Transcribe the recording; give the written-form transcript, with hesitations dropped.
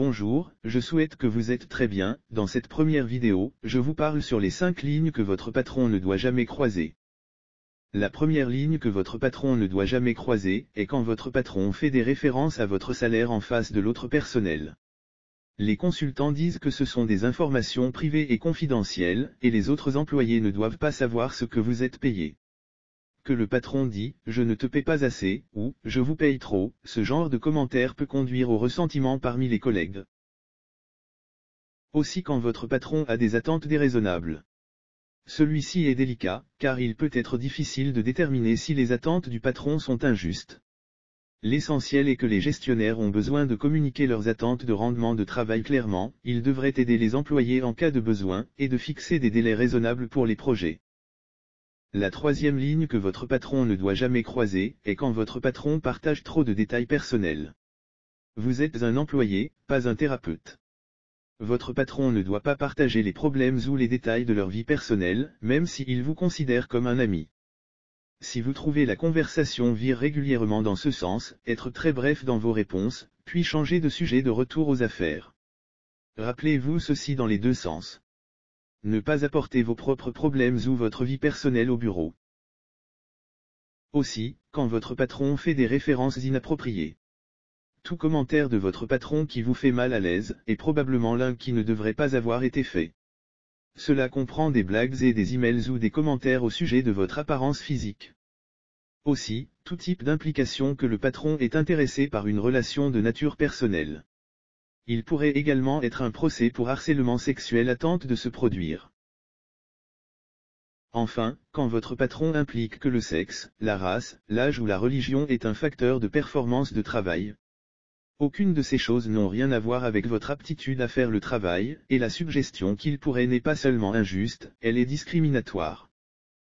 Bonjour, je souhaite que vous êtes très bien. Dans cette première vidéo, je vous parle sur les 5 lignes que votre patron ne doit jamais croiser. La première ligne que votre patron ne doit jamais croiser est quand votre patron fait des références à votre salaire en face de l'autre personnel. Les consultants disent que ce sont des informations privées et confidentielles, et les autres employés ne doivent pas savoir ce que vous êtes payé. Que le patron dit « je ne te paie pas assez » ou « je vous paye trop », ce genre de commentaire peut conduire au ressentiment parmi les collègues. Aussi quand votre patron a des attentes déraisonnables. Celui-ci est délicat, car il peut être difficile de déterminer si les attentes du patron sont injustes. L'essentiel est que les gestionnaires ont besoin de communiquer leurs attentes de rendement de travail clairement, ils devraient aider les employés en cas de besoin, et de fixer des délais raisonnables pour les projets. La troisième ligne que votre patron ne doit jamais croiser est quand votre patron partage trop de détails personnels. Vous êtes un employé, pas un thérapeute. Votre patron ne doit pas partager les problèmes ou les détails de leur vie personnelle, même s'il vous considère comme un ami. Si vous trouvez la conversation vire régulièrement dans ce sens, être très bref dans vos réponses, puis changer de sujet de retour aux affaires. Rappelez-vous ceci dans les deux sens. Ne pas apporter vos propres problèmes ou votre vie personnelle au bureau. Aussi, quand votre patron fait des références inappropriées. Tout commentaire de votre patron qui vous fait mal à l'aise est probablement l'un qui ne devrait pas avoir été fait. Cela comprend des blagues et des emails ou des commentaires au sujet de votre apparence physique. Aussi, tout type d'implication que le patron est intéressé par une relation de nature personnelle. Il pourrait également être un procès pour harcèlement sexuel à tente de se produire. Enfin, quand votre patron implique que le sexe, la race, l'âge ou la religion est un facteur de performance de travail. Aucune de ces choses n'ont rien à voir avec votre aptitude à faire le travail, et la suggestion qu'il pourrait n'est pas seulement injuste, elle est discriminatoire.